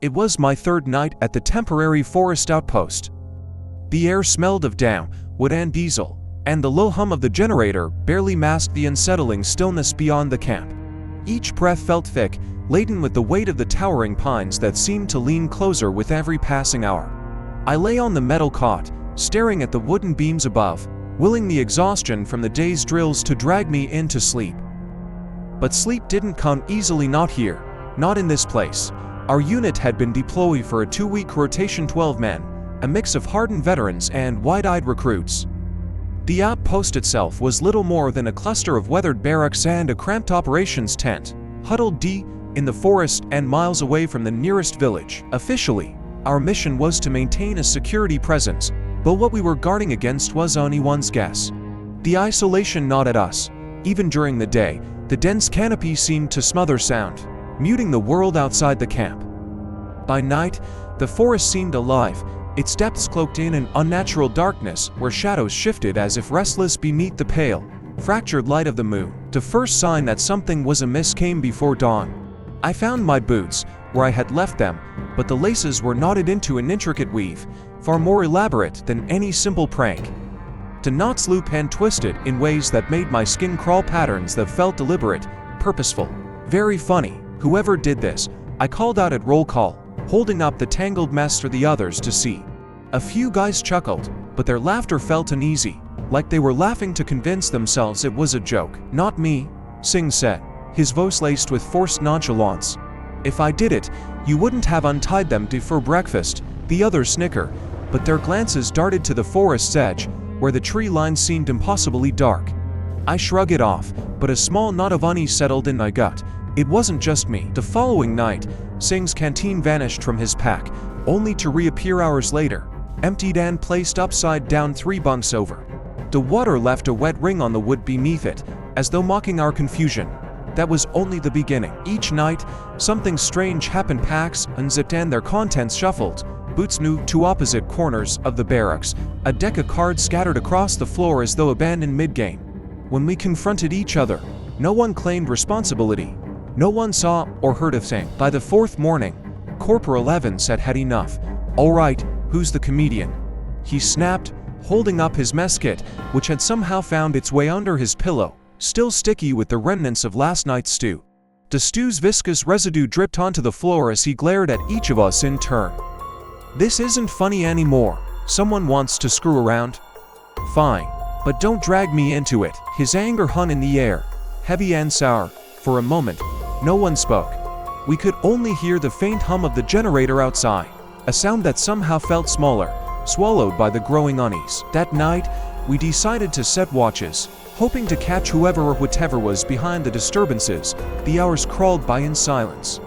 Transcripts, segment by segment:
It was my third night at the temporary forest outpost. The air smelled of damp wood and diesel, and the low hum of the generator barely masked the unsettling stillness beyond the camp. Each breath felt thick, laden with the weight of the towering pines that seemed to lean closer with every passing hour. I lay on the metal cot, staring at the wooden beams above, willing the exhaustion from the day's drills to drag me into sleep. But sleep didn't come easily, not here, not in this place. Our unit had been deployed for a 2-week rotation, 12 men, a mix of hardened veterans and wide-eyed recruits. The outpost itself was little more than a cluster of weathered barracks and a cramped operations tent, huddled deep in the forest and miles away from the nearest village. Officially, our mission was to maintain a security presence, but what we were guarding against was anyone's guess. The isolation gnawed at us. Even during the day, the dense canopy seemed to smother sound, muting the world outside the camp. By night, the forest seemed alive, its depths cloaked in an unnatural darkness where shadows shifted as if restless beneath the pale, fractured light of the moon. The first sign that something was amiss came before dawn. I found my boots, where I had left them, but the laces were knotted into an intricate weave, far more elaborate than any simple prank. The knots looped and twisted in ways that made my skin crawl, patterns that felt deliberate, purposeful. Very funny. Whoever did this, I called out at roll call, holding up the tangled mess for the others to see. A few guys chuckled, but their laughter felt uneasy, like they were laughing to convince themselves it was a joke. Not me, Singh said, his voice laced with forced nonchalance. If I did it, you wouldn't have untied them for breakfast. The others snickered, but their glances darted to the forest's edge, where the tree line seemed impossibly dark. I shrugged it off, but a small knot of unease settled in my gut. It wasn't just me. The following night, Singh's canteen vanished from his pack, only to reappear hours later, emptied and placed upside down 3 bunks over. The water left a wet ring on the wood beneath it, as though mocking our confusion. That was only the beginning. Each night, something strange happened. Packs unzipped and their contents shuffled. Boots moved to opposite corners of the barracks. A deck of cards scattered across the floor as though abandoned mid-game. When we confronted each other, no one claimed responsibility. No one saw or heard a thing. By the 4th morning, Corporal Evans had had enough. "All right, who's the comedian?" he snapped, holding up his mess kit, which had somehow found its way under his pillow, still sticky with the remnants of last night's stew. The stew's viscous residue dripped onto the floor as he glared at each of us in turn. "This isn't funny anymore. Someone wants to screw around? Fine, but don't drag me into it." His anger hung in the air, heavy and sour. For a moment, no one spoke. We could only hear the faint hum of the generator outside, a sound that somehow felt smaller, swallowed by the growing unease. That night, we decided to set watches, hoping to catch whoever or whatever was behind the disturbances. The hours crawled by in silence.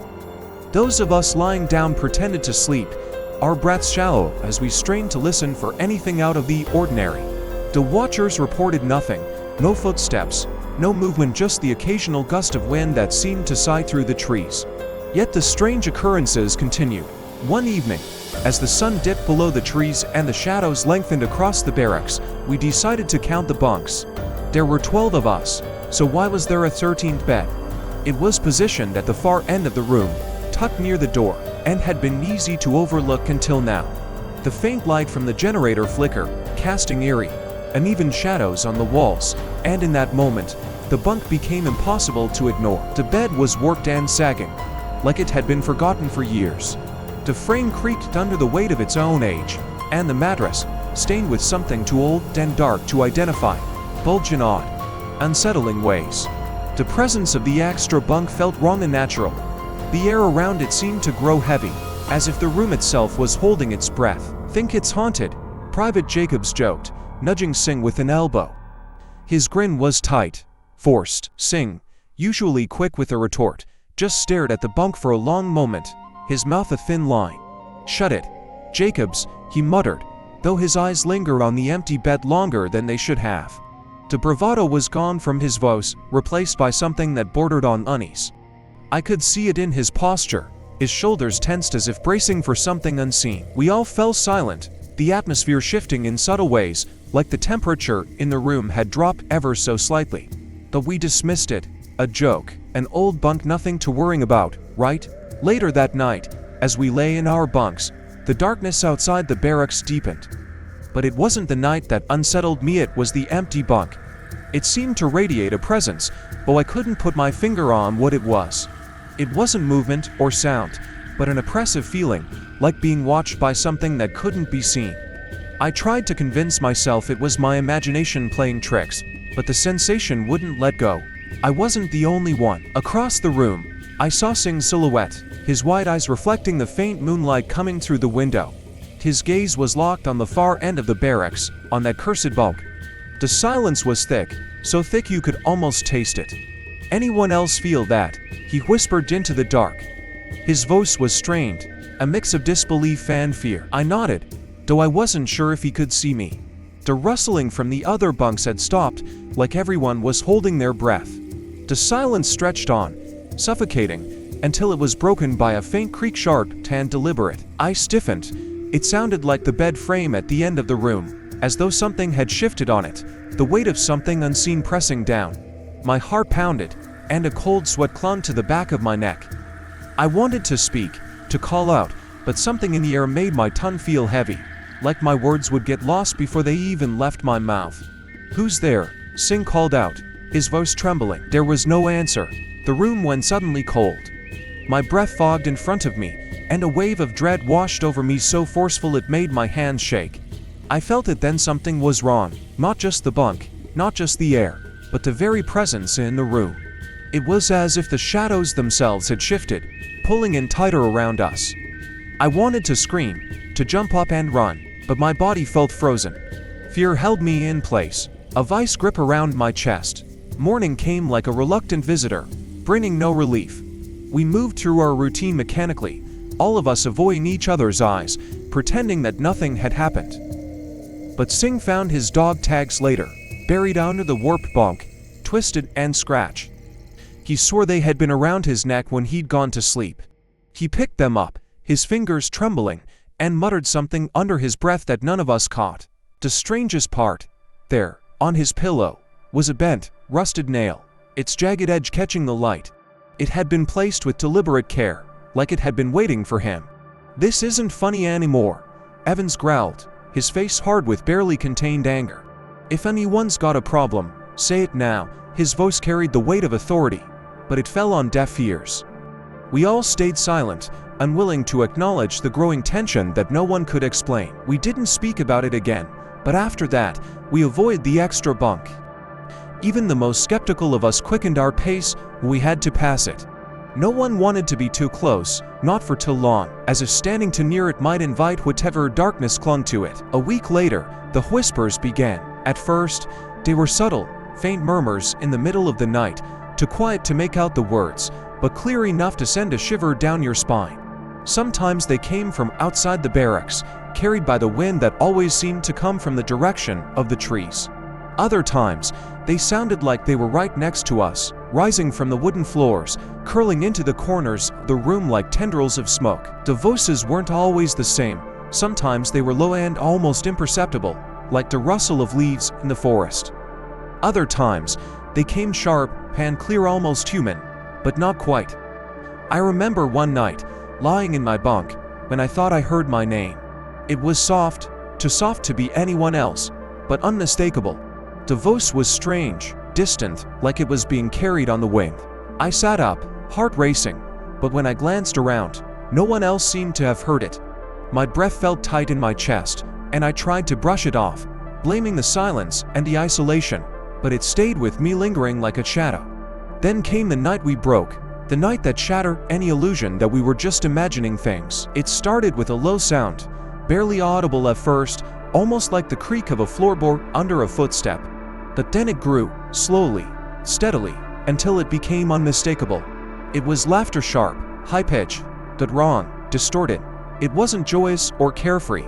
Those of us lying down pretended to sleep, our breaths shallow as we strained to listen for anything out of the ordinary. The watchers reported nothing, no footsteps, no movement, just the occasional gust of wind that seemed to sigh through the trees. Yet the strange occurrences continued. One evening, as the sun dipped below the trees and the shadows lengthened across the barracks, we decided to count the bunks. There were 12 of us, so why was there a 13th bed? It was positioned at the far end of the room, tucked near the door, and had been easy to overlook until now. The faint light from the generator flickered, casting eerie, uneven shadows on the walls, and in that moment, the bunk became impossible to ignore. The bed was warped and sagging, like it had been forgotten for years. The frame creaked under the weight of its own age, and the mattress, stained with something too old and dark to identify, bulged in odd, unsettling ways. The presence of the extra bunk felt wrong and natural. The air around it seemed to grow heavy, as if the room itself was holding its breath. "Think it's haunted?" Private Jacobs joked, nudging Singh with an elbow. His grin was tight, forced. Singh, usually quick with a retort, just stared at the bunk for a long moment, his mouth a thin line. "Shut it, Jacobs," he muttered, though his eyes lingered on the empty bed longer than they should have. The bravado was gone from his voice, replaced by something that bordered on unease. I could see it in his posture, his shoulders tensed as if bracing for something unseen. We all fell silent, the atmosphere shifting in subtle ways, like the temperature in the room had dropped ever so slightly. But we dismissed it, a joke, an old bunk, nothing to worry about, right? Later that night, As we lay in our bunks, the darkness outside the barracks deepened. But it wasn't the night that unsettled me, it was the empty bunk. It seemed to radiate a presence, though I couldn't put my finger on what it was. It wasn't movement or sound, but an oppressive feeling, like being watched by something that couldn't be seen. I tried to convince myself it was my imagination playing tricks, but the sensation wouldn't let go. I wasn't the only one. Across the room, I saw Singh's silhouette, his wide eyes reflecting the faint moonlight coming through the window. His gaze was locked on the far end of the barracks, on that cursed bunk. The silence was thick, so thick you could almost taste it. "Anyone else feel that?" he whispered into the dark. His voice was strained, a mix of disbelief and fear. I nodded, though I wasn't sure if he could see me. The rustling from the other bunks had stopped, like everyone was holding their breath. The silence stretched on, suffocating, until it was broken by a faint creak, sharp and deliberate. I stiffened. It sounded like the bed frame at the end of the room, as though something had shifted on it, the weight of something unseen pressing down. My heart pounded, and a cold sweat clung to the back of my neck. I wanted to speak, to call out, but something in the air made my tongue feel heavy, like my words would get lost before they even left my mouth. "Who's there?" Singh called out, his voice trembling. There was no answer. The room went suddenly cold. My breath fogged in front of me, and a wave of dread washed over me so forceful it made my hands shake. I felt it then, something was wrong, not just the bunk, not just the air, but the very presence in the room. It was as if the shadows themselves had shifted, pulling in tighter around us. I wanted to scream, to jump up and run, but my body felt frozen. Fear held me in place, a vice grip around my chest. Morning came like a reluctant visitor, bringing no relief. We moved through our routine mechanically, all of us avoiding each other's eyes, pretending that nothing had happened. But Singh found his dog tags later, buried under the warped bunk, twisted and scratched. He swore they had been around his neck when he'd gone to sleep. He picked them up, his fingers trembling, and muttered something under his breath that none of us caught. The strangest part, there, on his pillow, was a bent, rusted nail, its jagged edge catching the light. It had been placed with deliberate care, like it had been waiting for him. "This isn't funny anymore," Evans growled, his face hard with barely contained anger. "If anyone's got a problem, say it now." His voice carried the weight of authority, but it fell on deaf ears. We all stayed silent, unwilling to acknowledge the growing tension that no one could explain. We didn't speak about it again, but after that, we avoided the extra bunk. Even the most skeptical of us quickened our pace when we had to pass it. No one wanted to be too close, not for too long, as if standing too near it might invite whatever darkness clung to it. A week later, the whispers began. At first, they were subtle, faint murmurs in the middle of the night, too quiet to make out the words, but clear enough to send a shiver down your spine. Sometimes they came from outside the barracks, carried by the wind that always seemed to come from the direction of the trees. Other times, they sounded like they were right next to us, rising from the wooden floors, curling into the corners of the room like tendrils of smoke. The voices weren't always the same. Sometimes they were low and almost imperceptible, like the rustle of leaves in the forest. Other times, they came sharp and clear, almost human, but not quite. I remember one night, lying in my bunk, when I thought I heard my name. It was soft, too soft to be anyone else, but unmistakable. The voice was strange, distant, like it was being carried on the wind. I sat up, heart racing, but when I glanced around, no one else seemed to have heard it. My breath felt tight in my chest, and I tried to brush it off, blaming the silence and the isolation, but it stayed with me, lingering like a shadow. Then came the night we broke, the night that shattered any illusion that we were just imagining things. It started with a low sound, barely audible at first, almost like the creak of a floorboard under a footstep. But then it grew, slowly, steadily, until it became unmistakable. It was laughter, sharp, high-pitched, but wrong, distorted. It wasn't joyous or carefree.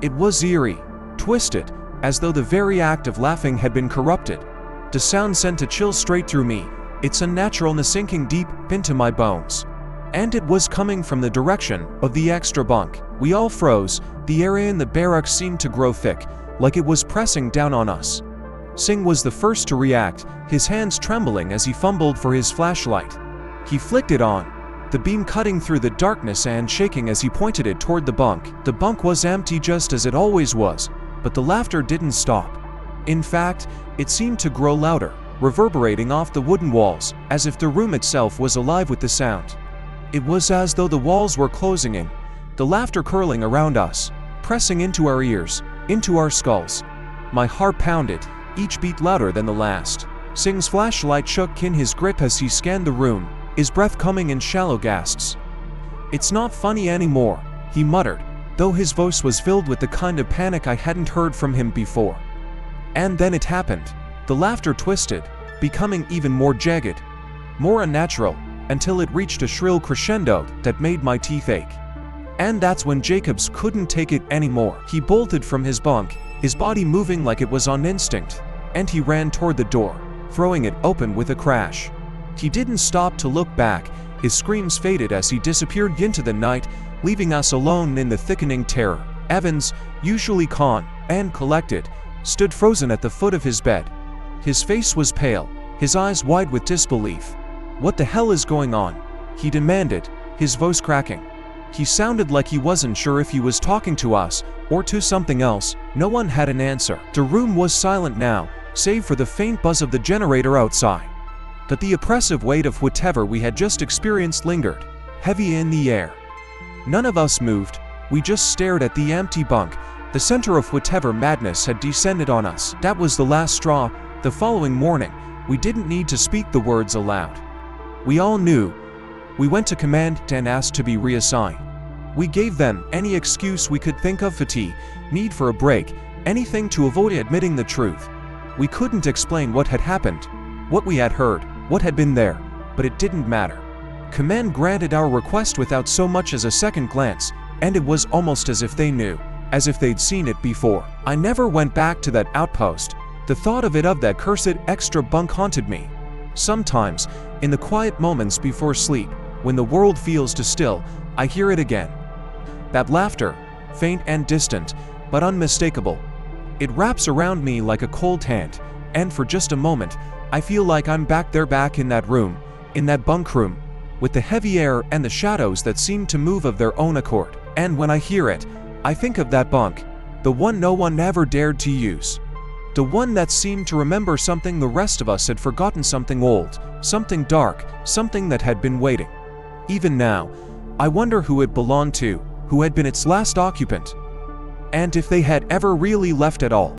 It was eerie, twisted, as though the very act of laughing had been corrupted. The sound sent a chill straight through me, its unnaturalness sinking deep into my bones. And it was coming from the direction of the extra bunk. We all froze. The area in the barracks seemed to grow thick, like it was pressing down on us. Singh was the first to react, his hands trembling as he fumbled for his flashlight. He flicked it on, the beam cutting through the darkness and shaking as he pointed it toward the bunk. The bunk was empty just as it always was, but the laughter didn't stop. In fact, it seemed to grow louder, reverberating off the wooden walls, as if the room itself was alive with the sound. It was as though the walls were closing in, the laughter curling around us, pressing into our ears, into our skulls. My heart pounded, each beat louder than the last. Singh's flashlight shook in his grip as he scanned the room, his breath coming in shallow gasps. "It's not funny anymore," he muttered, though his voice was filled with the kind of panic I hadn't heard from him before. And then it happened. The laughter twisted, becoming even more jagged, more unnatural, until it reached a shrill crescendo that made my teeth ache. And that's when Jacobs couldn't take it anymore. He bolted from his bunk, his body moving like it was on instinct, and he ran toward the door, throwing it open with a crash. He didn't stop to look back. His screams faded as he disappeared into the night, leaving us alone in the thickening terror. Evans, usually calm and collected, stood frozen at the foot of his bed. His face was pale, his eyes wide with disbelief. "What the hell is going on?" he demanded, his voice cracking. He sounded like he wasn't sure if he was talking to us or to something else. No one had an answer. The room was silent now, save for the faint buzz of the generator outside. But the oppressive weight of whatever we had just experienced lingered, heavy in the air. None of us moved. We just stared at the empty bunk, the center of whatever madness had descended on us. That was the last straw. The following morning, we didn't need to speak the words aloud. We all knew. We went to command and asked to be reassigned. We gave them any excuse we could think of: fatigue, need for a break, anything to avoid admitting the truth. We couldn't explain what had happened, what we had heard, what had been there, but it didn't matter. Command granted our request without so much as a second glance, and it was almost as if they knew, as if they'd seen it before. I never went back to that outpost. The thought of that cursed extra bunk haunted me. Sometimes, in the quiet moments before sleep, when the world feels too still, I hear it again. That laughter, faint and distant, but unmistakable. It wraps around me like a cold hand, and for just a moment, I feel like I'm back there, back in that room, in that bunk room, with the heavy air and the shadows that seem to move of their own accord. And when I hear it, I think of that bunk, the one no one ever dared to use. The one that seemed to remember something the rest of us had forgotten, something old, something dark, something that had been waiting. Even now, I wonder who it belonged to, who had been its last occupant, and if they had ever really left at all.